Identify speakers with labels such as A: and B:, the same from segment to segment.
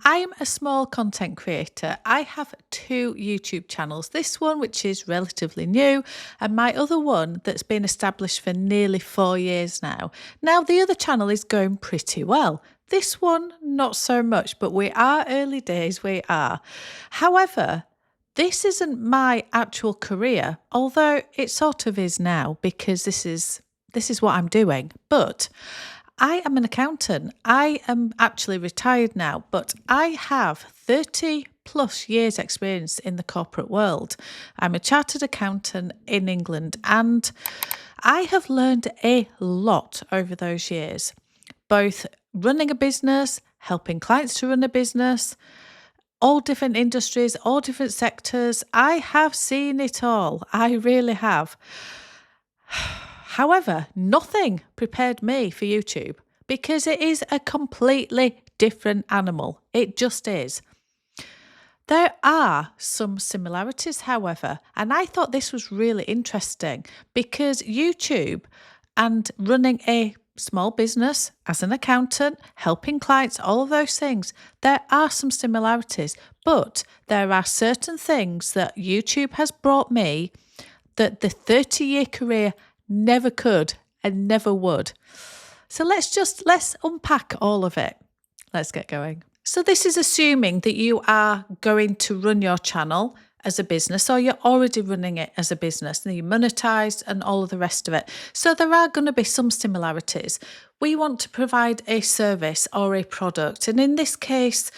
A: I'm a small content creator. I have two YouTube channels. This one, which is relatively new, and my other one that's been established for nearly 4 years now. Now, the other channel is going pretty well. This one, not so much, but we are early days, we are. However, this isn't my actual career, although it sort of is now because this is what I'm doing. But I am an accountant. I am actually retired now, but I have 30 plus years experience in the corporate world. I'm a chartered accountant in England, and I have learned a lot over those years, both running a business, helping clients to run a business, all different industries, all different sectors. I have seen it all. I really have. However, nothing prepared me for YouTube because it is a completely different animal. It just is. There are some similarities, however, and I thought this was really interesting because YouTube and running a small business as an accountant, helping clients, all of those things, there are some similarities, but there are certain things that YouTube has brought me that the 30-year career never could and never would. So let's unpack all of it. Let's get going. So this is assuming that you are going to run your channel as a business, or you're already running it as a business and you monetized and all of the rest of it. So there are going to be some similarities. We want to provide a service or a product. And in this case,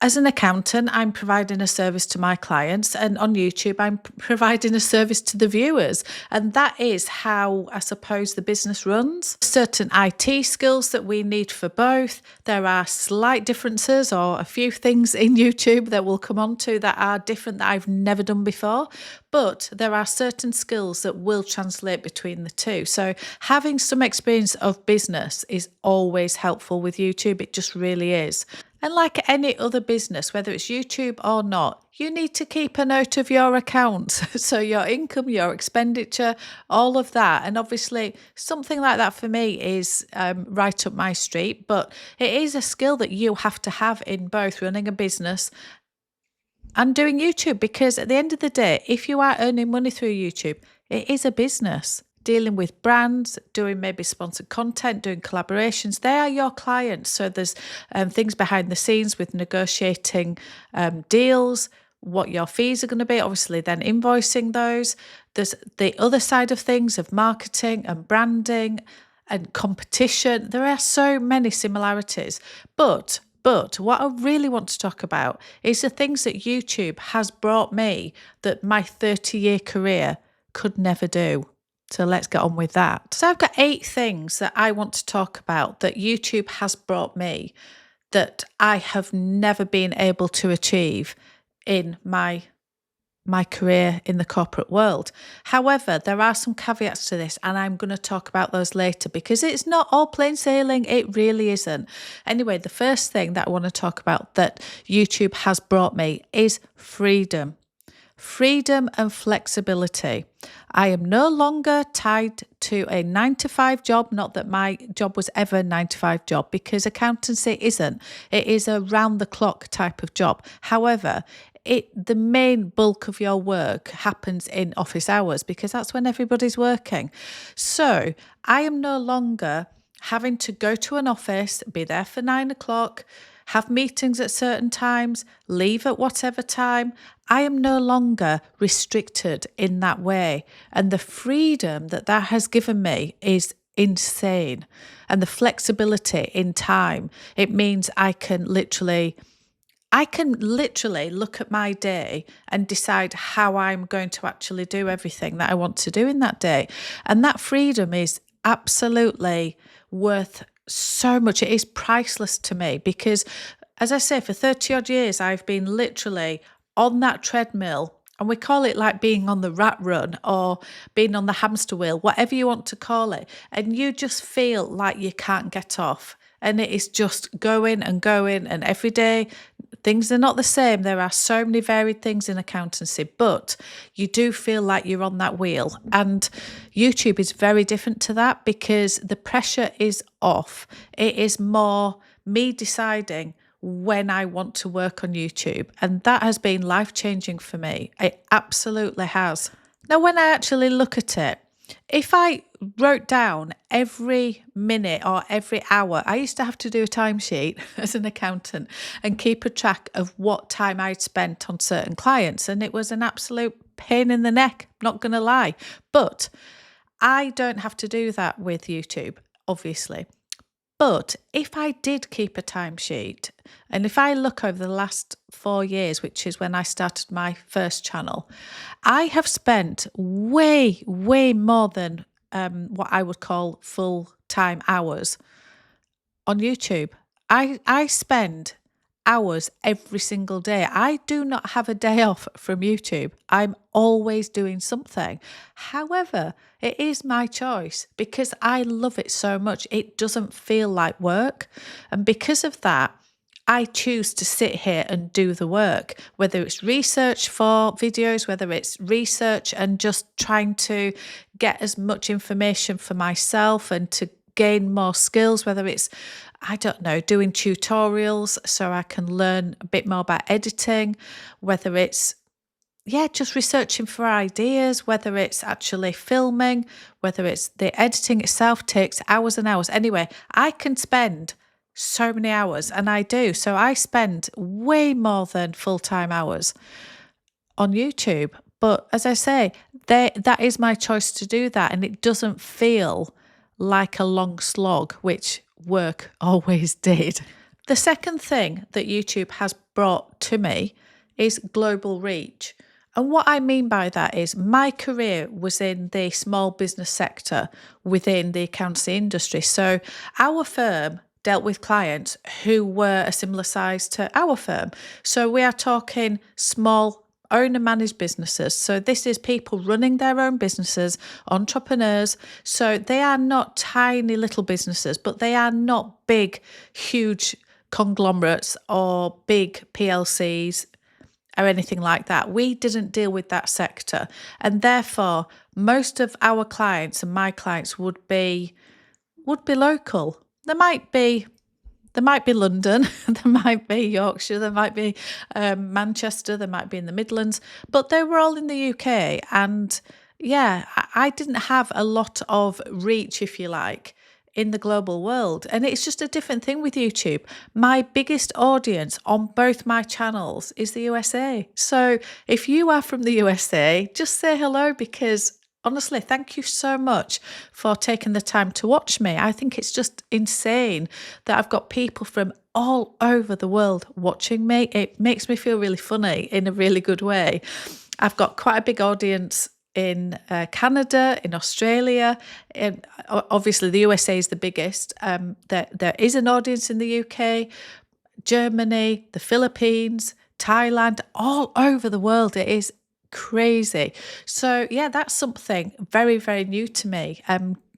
A: as an accountant, I'm providing a service to my clients, and on YouTube, I'm providing a service to the viewers. And that is how I suppose the business runs. Certain IT skills that we need for both. There are slight differences or a few things in YouTube that we'll come on to that are different that I've never done before. But there are certain skills that will translate between the two. So having some experience of business is always helpful with YouTube. It just really is. And like any other business, whether it's YouTube or not, you need to keep a note of your accounts. So your income, your expenditure, all of that. And obviously something like that for me is right up my street. But it is a skill that you have to have in both running a business and doing YouTube. Because at the end of the day, if you are earning money through YouTube, it is a business. Dealing with brands, doing maybe sponsored content, doing collaborations, they are your clients. So there's things behind the scenes with negotiating deals, what your fees are going to be, obviously then invoicing those. There's the other side of things of marketing and branding and competition. There are so many similarities. But what I really want to talk about is the things that YouTube has brought me that my 30-year career could never do. So let's get on with that. So I've got 8 things that I want to talk about that YouTube has brought me that I have never been able to achieve in my career in the corporate world. However, there are some caveats to this, and I'm going to talk about those later because it's not all plain sailing. It really isn't. Anyway, the first thing that I want to talk about that YouTube has brought me is freedom. Freedom and flexibility. I am no longer tied to a 9-to-5 job, not that my job was ever a 9-to-5 job, because accountancy isn't. It is a round-the-clock type of job. However, the main bulk of your work happens in office hours because that's when everybody's working. So I am no longer having to go to an office, be there for 9 o'clock, have meetings at certain times, leave at whatever time. I am no longer restricted in that way. And the freedom that has given me is insane. And the flexibility in time, it means I can literally look at my day and decide how I'm going to actually do everything that I want to do in that day. And that freedom is absolutely worth so much. It is priceless to me because, as I say, for 30 odd years, I've been literally on that treadmill, and we call it like being on the rat run or being on the hamster wheel, whatever you want to call it. And you just feel like you can't get off. And it is just going and going. And every day, things are not the same. There are so many varied things in accountancy, but you do feel like you're on that wheel. And YouTube is very different to that because the pressure is off. It is more me deciding when I want to work on YouTube. And that has been life-changing for me. It absolutely has. Now, when I actually look at it, if I wrote down every minute or every hour, I used to have to do a timesheet as an accountant and keep a track of what time I'd spent on certain clients. And it was an absolute pain in the neck, not going to lie. But I don't have to do that with YouTube, obviously. But if I did keep a timesheet, and if I look over the last 4 years, which is when I started my first channel, I have spent way, way more than what I would call full-time hours on YouTube. I spend hours every single day. I do not have a day off from YouTube. I'm always doing something. However, it is my choice because I love it so much. It doesn't feel like work. And because of that, I choose to sit here and do the work, whether it's research for videos, whether it's research and just trying to get as much information for myself and to gain more skills, whether it's, I don't know, doing tutorials so I can learn a bit more about editing, whether it's, just researching for ideas, whether it's actually filming, whether it's the editing itself takes hours and hours. Anyway, I can spend so many hours, and I do. So I spend way more than full-time hours on YouTube. But as I say, that is my choice to do that, and it doesn't feel like a long slog, which work always did. The second thing that YouTube has brought to me is global reach. And what I mean by that is my career was in the small business sector within the accountancy industry. So our firm dealt with clients who were a similar size to our firm. So we are talking small owner-managed businesses. So this is people running their own businesses, entrepreneurs. So they are not tiny little businesses, but they are not big, huge conglomerates or big PLCs or anything like that. We didn't deal with that sector. And therefore, most of our clients and my clients would be local. There might be London, there might be Yorkshire, there might be Manchester, there might be in the Midlands, but they were all in the UK. And I didn't have a lot of reach, if you like, in the global world. And it's just a different thing with YouTube. My biggest audience on both my channels is the USA. So if you are from the USA, just say hello, because honestly, thank you so much for taking the time to watch me. I think it's just insane that I've got people from all over the world watching me. It makes me feel really funny in a really good way. I've got quite a big audience in Canada, in Australia, and obviously the USA is the biggest. There is an audience in the UK, Germany, the Philippines, Thailand, all over the world. It is crazy. So that's something very, very new to me.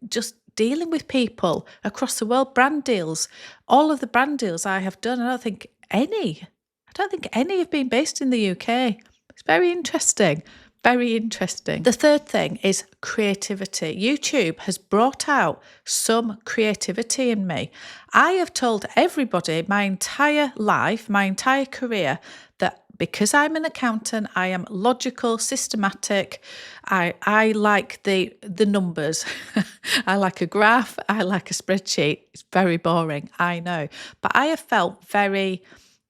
A: Just dealing with people across the world, brand deals, all of the brand deals I have done. I don't think any have been based in the UK. It's very interesting. Very interesting. The third thing is creativity. YouTube has brought out some creativity in me. I have told everybody my entire life, my entire career, that because I'm an accountant, I am logical, systematic. I like the numbers. I like a graph. I like a spreadsheet. It's very boring, I know. But I have felt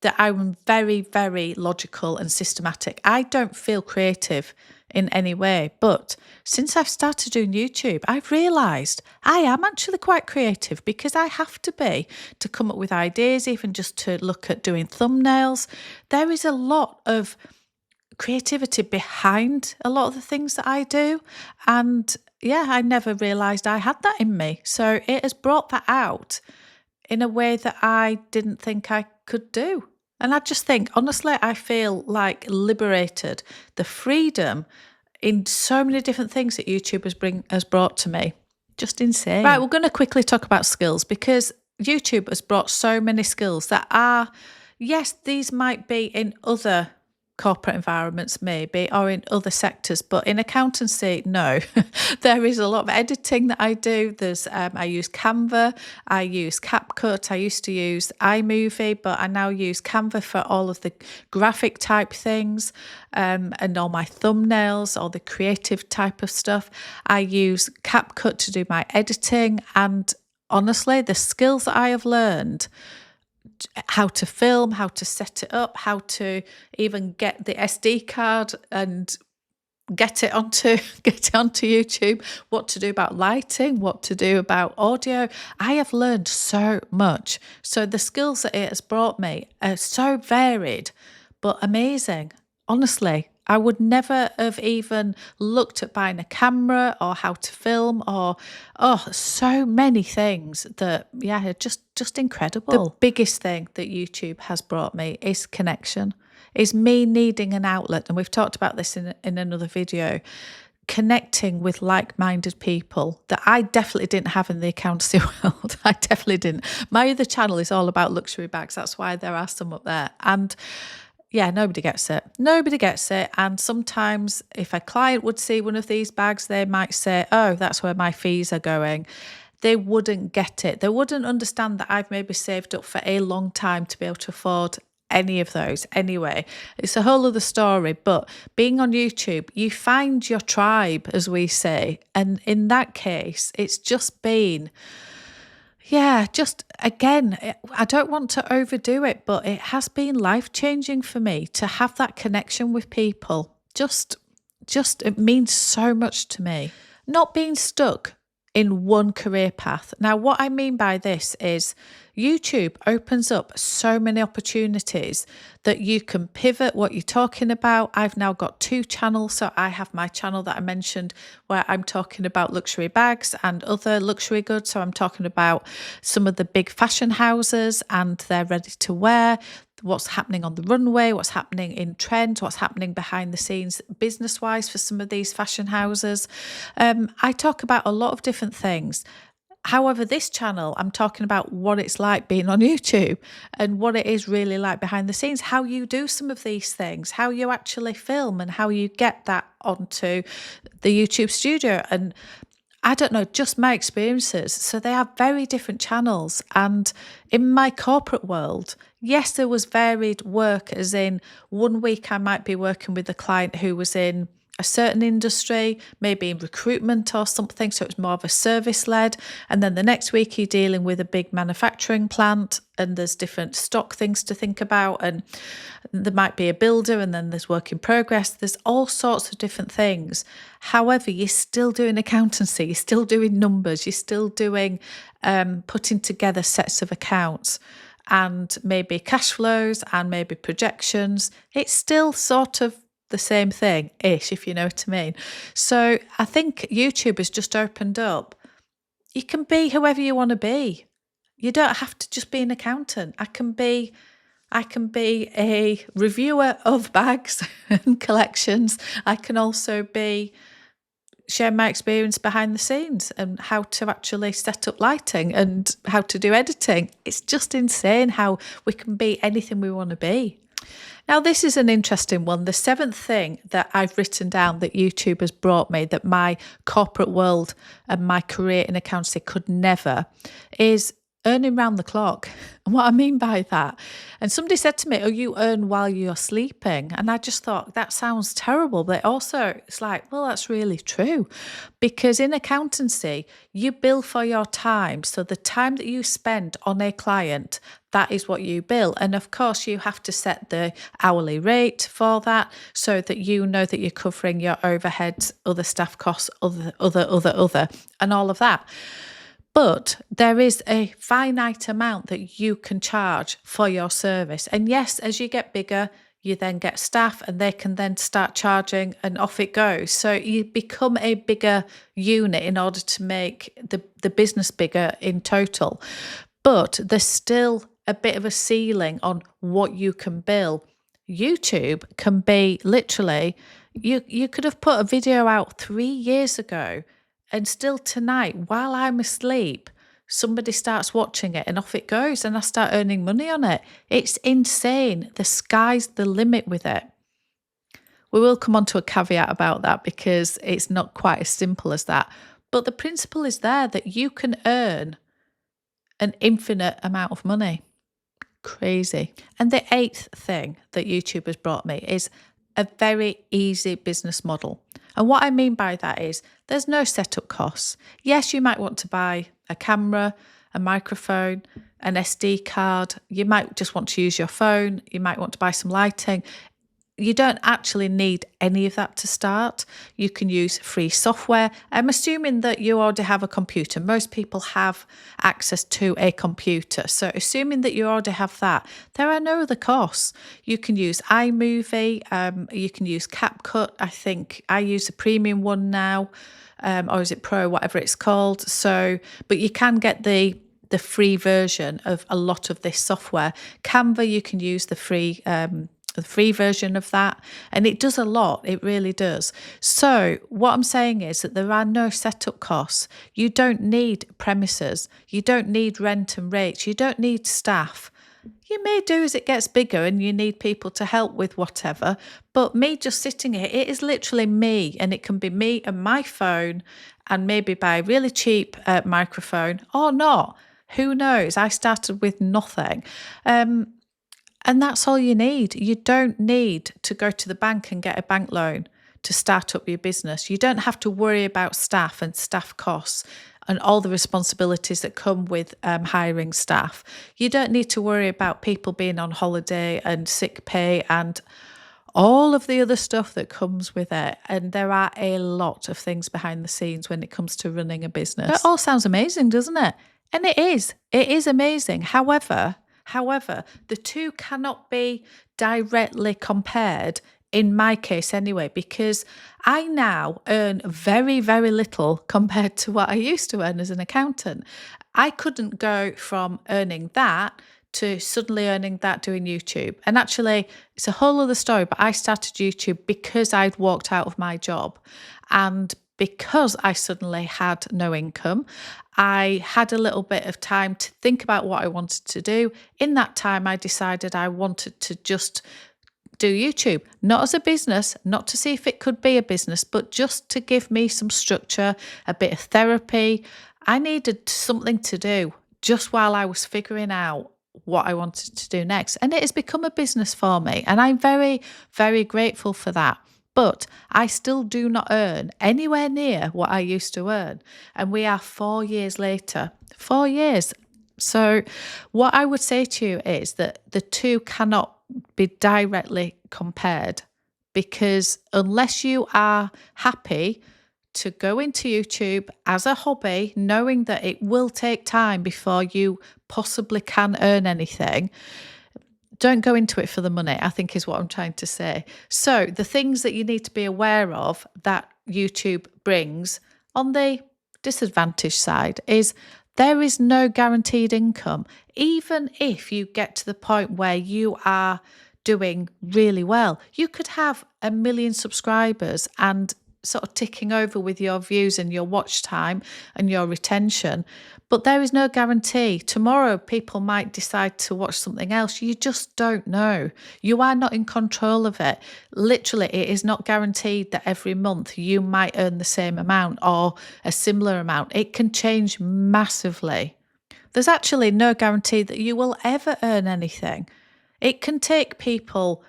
A: that I'm very, very logical and systematic. I don't feel creative in any way. But since I've started doing YouTube, I've realised I am actually quite creative, because I have to be to come up with ideas, even just to look at doing thumbnails. There is a lot of creativity behind a lot of the things that I do. And I never realised I had that in me. So it has brought that out in a way that I didn't think I could do. And I just think, honestly, I feel like liberated. The freedom in so many different things that YouTube has brought to me. Just insane. Right, we're going to quickly talk about skills, because YouTube has brought so many skills that are, yes, these might be in other corporate environments maybe, or in other sectors, but in accountancy, no. There is a lot of editing that I do. I use Canva, I use CapCut, I used to use iMovie, but I now use Canva for all of the graphic type things, and all my thumbnails, all the creative type of stuff. I use CapCut to do my editing, and honestly, the skills that I have learned, how to film, how to set it up, how to even get the SD card and get it onto YouTube, what to do about lighting, what to do about audio. I have learned so much. So the skills that it has brought me are so varied, but amazing. Honestly, I would never have even looked at buying a camera or how to film or, so many things that, are just incredible. The biggest thing that YouTube has brought me is connection, is me needing an outlet. And we've talked about this in another video, connecting with like-minded people that I definitely didn't have in the accountancy world. I definitely didn't. My other channel is all about luxury bags. That's why there are some up there. And yeah, nobody gets it. Nobody gets it. And sometimes if a client would see one of these bags, they might say, oh, that's where my fees are going. They wouldn't get it. They wouldn't understand that I've maybe saved up for a long time to be able to afford any of those. Anyway, it's a whole other story. But being on YouTube, you find your tribe, as we say. And in that case, it's just been... just again, I don't want to overdo it, but it has been life-changing for me to have that connection with people. Just it means so much to me. Not being stuck in one career path. Now, what I mean by this is YouTube opens up so many opportunities that you can pivot what you're talking about. I've now got 2 channels. So I have my channel that I mentioned where I'm talking about luxury bags and other luxury goods. So I'm talking about some of the big fashion houses and their ready to wear, what's happening on the runway, what's happening in trends, what's happening behind the scenes business-wise for some of these fashion houses. I talk about a lot of different things. However, this channel, I'm talking about what it's like being on YouTube and what it is really like behind the scenes, how you do some of these things, how you actually film and how you get that onto the YouTube studio. And I don't know, just my experiences. So they are very different channels. And in my corporate world, yes, there was varied work, as in one week I might be working with a client who was in a certain industry, maybe in recruitment or something, so it's more of a service-led. And then the next week you're dealing with a big manufacturing plant and there's different stock things to think about, and there might be a builder and then there's work in progress. There's all sorts of different things. However, you're still doing accountancy, you're still doing numbers, you're still doing putting together sets of accounts and maybe cash flows and maybe projections. It's still sort of the same thing-ish, if you know what I mean. So I think YouTube has just opened up. You can be whoever you want to be. You don't have to just be an accountant. I can be a reviewer of bags and collections. I can also share my experience behind the scenes and how to actually set up lighting and how to do editing. It's just insane how we can be anything we want to be. Now, this is an interesting one. The 7th thing that I've written down that YouTube has brought me, that my corporate world and my career in accountancy could never, is earning round the clock. And what I mean by that, and somebody said to me, oh, you earn while you're sleeping. And I just thought, that sounds terrible. But also, it's like, well, that's really true. Because in accountancy, you bill for your time. So the time that you spend on a client, that is what you bill. And of course, you have to set the hourly rate for that so that you know that you're covering your overheads, other staff costs, other, and all of that. But there is a finite amount that you can charge for your service. And yes, as you get bigger, you then get staff and they can then start charging and off it goes. So you become a bigger unit in order to make the business bigger in total. But there's still a bit of a ceiling on what you can bill. YouTube can be literally, you could have put a video out 3 years ago and still tonight, while I'm asleep, somebody starts watching it and off it goes and I start earning money on it. It's insane. The sky's the limit with it. We will come on to a caveat about that because it's not quite as simple as that. But the principle is there that you can earn an infinite amount of money. Crazy. And the 8th thing that YouTube has brought me is a very easy business model. And what I mean by that is there's no setup costs. Yes, you might want to buy a camera, a microphone, an SD card. You might just want to use your phone. You might want to buy some lighting. You don't actually need any of that to start. You can use free software. I'm assuming that you already have a computer. Most people have access to a computer. So assuming that you already have that, there are no other costs. You can use iMovie, you can use CapCut. I think I use a premium one now, or is it Pro, whatever it's called. So, but you can get the free version of a lot of this software. Canva, you can use the free version of that, and it does a lot. It really does. So what I'm saying is that there are no setup costs. You don't need premises. You don't need rent and rates. You don't need staff. You may do as it gets bigger and you need people to help with whatever, but me just sitting here, it is literally me, and it can be me and my phone and maybe buy a really cheap microphone or not. Who knows? I started with nothing. And that's all you need. You don't need to go to the bank and get a bank loan to start up your business. You don't have to worry about staff and staff costs and all the responsibilities that come with hiring staff. You don't need to worry about people being on holiday and sick pay and all of the other stuff that comes with it. And there are a lot of things behind the scenes when it comes to running a business. It all sounds amazing, doesn't it? And it is. It is amazing. However, the two cannot be directly compared, in my case anyway, because I now earn very, very little compared to what I used to earn as an accountant. I couldn't go from earning that to suddenly earning that doing YouTube. And actually, it's a whole other story, but I started YouTube because I'd walked out of my job. And because I suddenly had no income, I had a little bit of time to think about what I wanted to do. In that time, I decided I wanted to just do YouTube, not as a business, not to see if it could be a business, but just to give me some structure, a bit of therapy. I needed something to do just while I was figuring out what I wanted to do next. And it has become a business for me. And I'm very, very grateful for that. But I still do not earn anywhere near what I used to earn. And we are 4 years later. 4 years. So what I would say to you is that the two cannot be directly compared, because unless you are happy to go into YouTube as a hobby, knowing that it will take time before you possibly can earn anything, don't go into it for the money, I think is what I'm trying to say. So the things that you need to be aware of that YouTube brings on the disadvantage side is there is no guaranteed income. Even if you get to the point where you are doing really well, you could have 1 million subscribers and sort of ticking over with your views and your watch time and your retention. But there is no guarantee. Tomorrow, people might decide to watch something else. You just don't know. You are not in control of it. Literally, it is not guaranteed that every month you might earn the same amount or a similar amount. It can change massively. There's actually no guarantee that you will ever earn anything. It can take people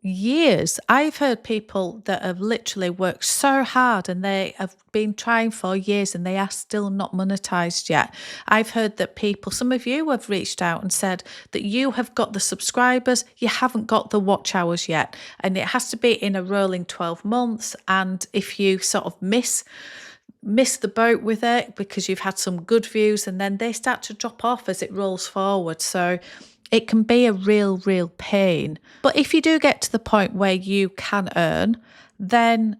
A: years. I've heard people that have literally worked so hard and they have been trying for years and they are still not monetized yet. I've heard that people, some of you have reached out and said that you have got the subscribers, you haven't got the watch hours yet. And it has to be in a rolling 12 months. And if you sort of miss the boat with it because you've had some good views, and then they start to drop off as it rolls forward. So it can be a real pain. But if you do get to the point where you can earn, then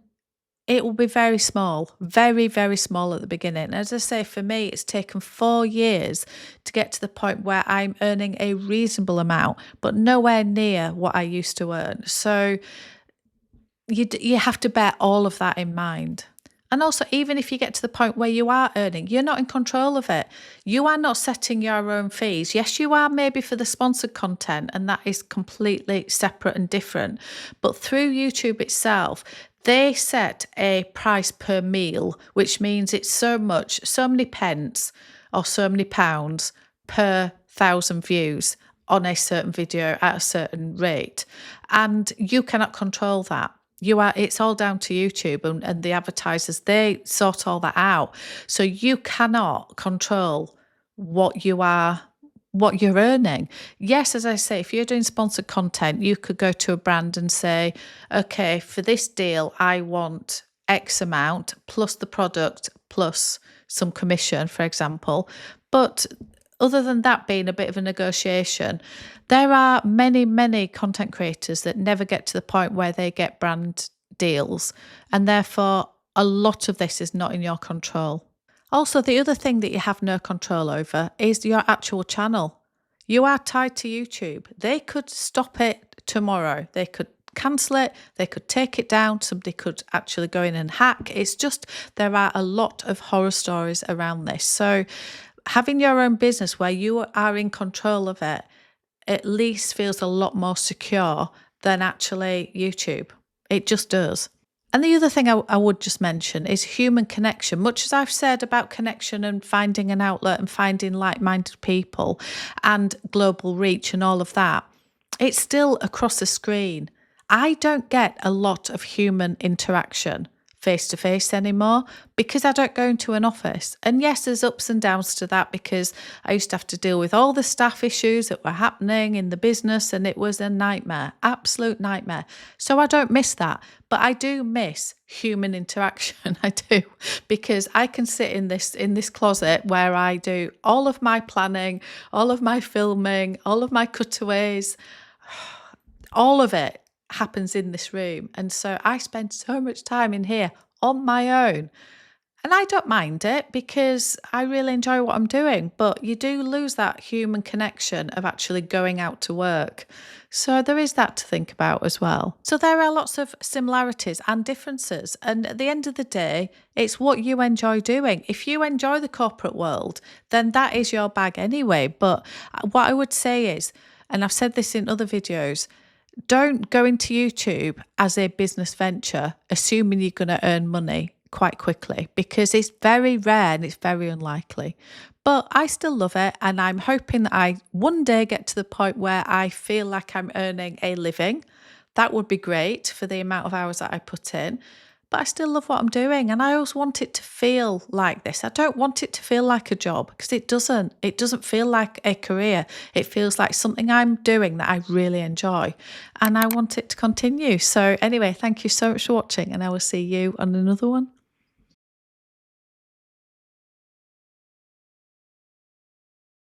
A: it will be very small, very, very small at the beginning. As I say, for me, it's taken 4 years to get to the point where I'm earning a reasonable amount, but nowhere near what I used to earn. So you have to bear all of that in mind. And also, even if you get to the point where you are earning, you're not in control of it. You are not setting your own fees. Yes, you are maybe for the sponsored content, and that is completely separate and different. But through YouTube itself, they set a price per meal, which means it's so many pence or so many pounds per 1,000 views on a certain video at a certain rate. And you cannot control that. It's all down to YouTube and the advertisers. They sort all that out. So you cannot control what you're earning. Yes, as I say, if you're doing sponsored content, you could go to a brand and say, okay, for this deal, I want X amount plus the product plus some commission, for example. But other than that being a bit of a negotiation, there are many, many content creators that never get to the point where they get brand deals. And therefore, a lot of this is not in your control. Also, the other thing that you have no control over is your actual channel. You are tied to YouTube. They could stop it tomorrow. They could cancel it. They could take it down. Somebody could actually go in and hack. It's just, there are a lot of horror stories around this. So having your own business where you are in control of it at least feels a lot more secure than actually YouTube. It just does. And the other thing I would just mention is human connection. Much as I've said about connection and finding an outlet and finding like-minded people and global reach and all of that, it's still across the screen. I don't get a lot of human interaction face-to-face anymore because I don't go into an office. And yes, there's ups and downs to that because I used to have to deal with all the staff issues that were happening in the business, and it was a nightmare, absolute nightmare. So I don't miss that, but I do miss human interaction. I do, because I can sit in this closet where I do all of my planning, all of my filming, all of my cutaways, all of it happens in this room. And so I spend so much time in here on my own. And I don't mind it because I really enjoy what I'm doing. But you do lose that human connection of actually going out to work. So there is that to think about as well. So there are lots of similarities and differences. And at the end of the day, it's what you enjoy doing. If you enjoy the corporate world, then that is your bag anyway. But what I would say is, and I've said this in other videos, don't go into YouTube as a business venture assuming you're going to earn money quite quickly, because it's very rare and it's very unlikely. But I still love it, and I'm hoping that I one day get to the point where I feel like I'm earning a living. That would be great for the amount of hours that I put in. But I still love what I'm doing, and I always want it to feel like this. I don't want it to feel like a job, because it doesn't. It doesn't feel like a career. It feels like something I'm doing that I really enjoy, and I want it to continue. So anyway, thank you so much for watching, and I will see you on another one.